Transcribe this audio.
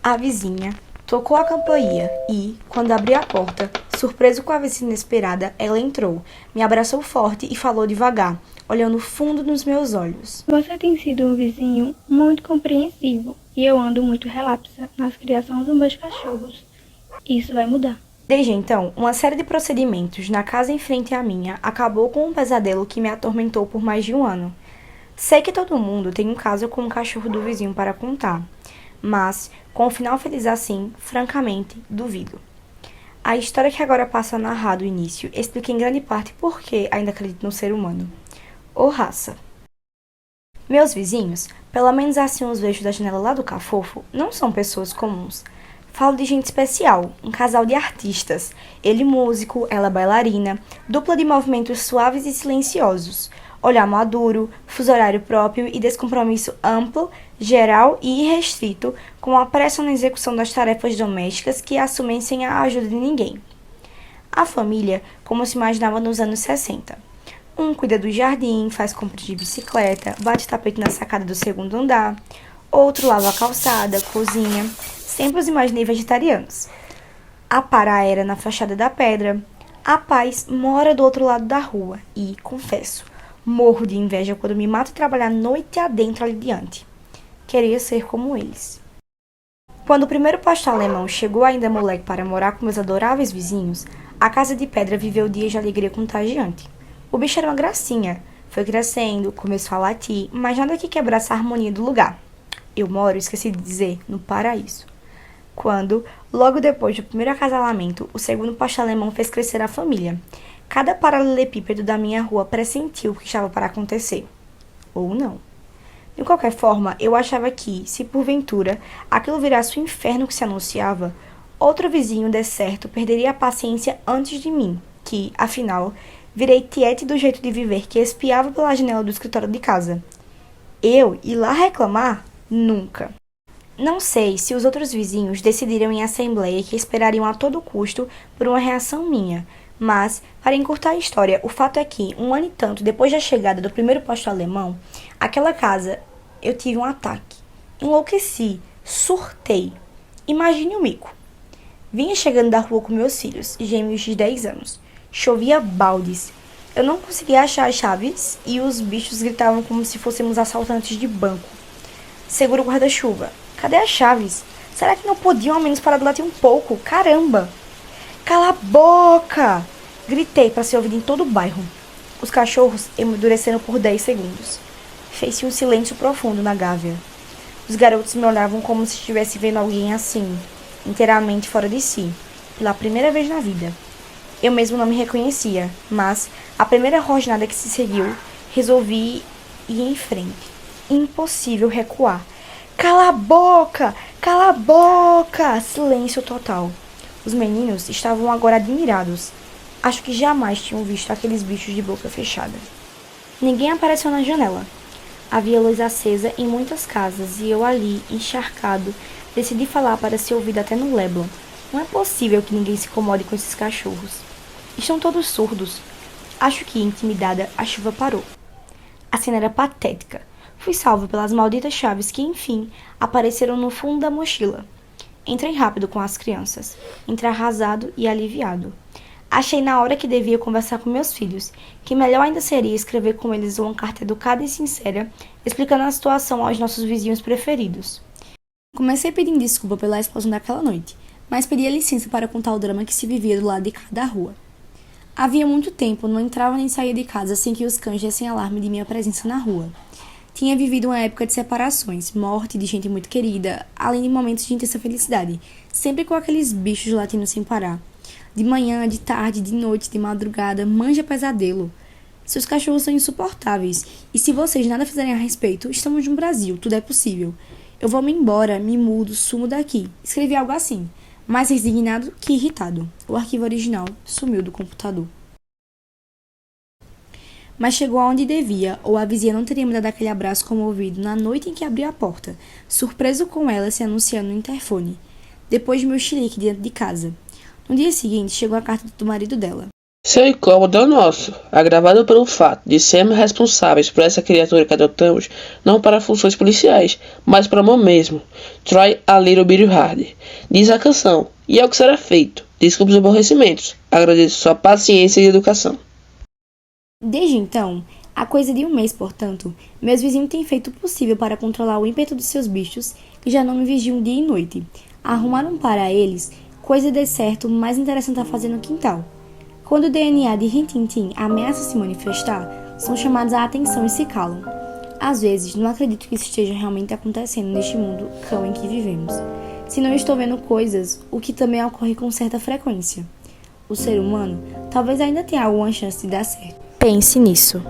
A vizinha tocou a campainha e, quando abri a porta, surpreso com a visita inesperada, ela entrou, me abraçou forte e falou devagar, olhando fundo nos meus olhos. Você tem sido um vizinho muito compreensivo e eu ando muito relapsa nas criações dos meus cachorros. Isso vai mudar. Desde então, uma série de procedimentos na casa em frente à minha acabou com um pesadelo que me atormentou por mais de um ano. Sei que todo mundo tem um caso com o cachorro do vizinho para contar, mas, com o final feliz assim, francamente, duvido. A história que agora passa a narrar do início explica em grande parte por que ainda acredito no ser humano. Ou raça. Meus vizinhos, pelo menos assim os vejo da janela lá do Cafofo, não são pessoas comuns. Falo de gente especial, um casal de artistas, ele músico, ela bailarina, dupla de movimentos suaves e silenciosos, olhar maduro, fuso horário próprio e descompromisso amplo, geral e irrestrito, com a pressa na execução das tarefas domésticas que assumem sem a ajuda de ninguém. A família, como se imaginava nos anos 60. Um cuida do jardim, faz compras de bicicleta, bate tapete na sacada do segundo andar, outro lava a calçada, cozinha. Sempre os imaginei vegetarianos. A Pará era na fachada da pedra. A Paz mora do outro lado da rua e, confesso, morro de inveja quando me mato trabalhar noite adentro ali diante. Queria ser como eles. Quando o primeiro pastor alemão chegou ainda moleque para morar com meus adoráveis vizinhos, a casa de pedra viveu dias de alegria contagiante. O bicho era uma gracinha. Foi crescendo, começou a latir, mas nada que quebrasse a harmonia do lugar. Eu moro, esqueci de dizer, no paraíso. Quando, logo depois do primeiro acasalamento, o segundo pastor alemão fez crescer a família. Cada paralelepípedo da minha rua pressentiu o que estava para acontecer. Ou não. De qualquer forma, eu achava que, se porventura aquilo virasse o inferno que se anunciava, outro vizinho de certo perderia a paciência antes de mim, que, afinal, virei tiete do jeito de viver que espiava pela janela do escritório de casa. Eu ir lá reclamar? Nunca. Não sei se os outros vizinhos decidiram em assembleia que esperariam a todo custo por uma reação minha, mas, para encurtar a história, o fato é que, um ano e tanto depois da chegada do primeiro pastor alemão, aquela casa, eu tive um ataque. Enlouqueci, surtei. Imagine o mico. Vinha chegando da rua com meus filhos, gêmeos de 10 anos. Chovia baldes. Eu não conseguia achar as chaves e os bichos gritavam como se fôssemos assaltantes de banco. Segura o guarda-chuva. Cadê as chaves? Será que não podiam ao menos parar de latir um pouco? Caramba! Cala a boca! Gritei para ser ouvido em todo o bairro. Os cachorros emudureceram por 10 segundos. Fez-se um silêncio profundo na gávea. Os garotos me olhavam como se estivesse vendo alguém assim, inteiramente fora de si, pela primeira vez na vida. Eu mesmo não me reconhecia, mas, a primeira rosnada que se seguiu, resolvi ir em frente. Impossível recuar. Cala a boca! Cala a boca! Silêncio total. Os meninos estavam agora admirados. Acho que jamais tinham visto aqueles bichos de boca fechada. Ninguém apareceu na janela. Havia luz acesa em muitas casas e eu ali, encharcado, decidi falar para ser ouvido até no Leblon. Não é possível que ninguém se incomode com esses cachorros. Estão todos surdos. Acho que, intimidada, a chuva parou. A cena era patética. Fui salvo pelas malditas chaves que, enfim, apareceram no fundo da mochila. Entrei rápido com as crianças. Entrei arrasado e aliviado. Achei na hora que devia conversar com meus filhos, que melhor ainda seria escrever com eles uma carta educada e sincera, explicando a situação aos nossos vizinhos preferidos. Comecei pedindo desculpa pela explosão daquela noite, mas pedia licença para contar o drama que se vivia do lado de cá da rua. Havia muito tempo, não entrava nem saía de casa sem que os cães dessem alarme de minha presença na rua. Tinha vivido uma época de separações, morte de gente muito querida, além de momentos de intensa felicidade, sempre com aqueles bichos latindo sem parar. De manhã, de tarde, de noite, de madrugada, manja pesadelo. Seus cachorros são insuportáveis, e se vocês nada fizerem a respeito, estamos no Brasil, tudo é possível. Eu vou-me embora, me mudo, sumo daqui. Escrevi algo assim, mais resignado que irritado. O arquivo original sumiu do computador. Mas chegou aonde devia, ou a vizinha não teria me dado aquele abraço comovido na noite em que abri a porta, surpreso com ela se anunciando no interfone, depois de meu chilique dentro de casa. No dia seguinte, chegou a carta do marido dela. Seu incômodo é o nosso, agravado pelo fato de sermos responsáveis por essa criatura que adotamos, não para funções policiais, mas para amor mesmo. Try a little bit hard. Diz a canção, e é o que será feito. Desculpe os aborrecimentos. Agradeço sua paciência e educação. Desde então, há coisa de um mês, portanto, meus vizinhos têm feito o possível para controlar o ímpeto dos seus bichos, que já não me vigiam dia e noite. Arrumaram para eles coisa de certo mais interessante a fazer no quintal. Quando o DNA de Rintintim ameaça se manifestar, são chamados à atenção e se calam. Às vezes, não acredito que isso esteja realmente acontecendo neste mundo cão em que vivemos. Se não estou vendo coisas, o que também ocorre com certa frequência. O ser humano talvez ainda tenha alguma chance de dar certo. Pense nisso.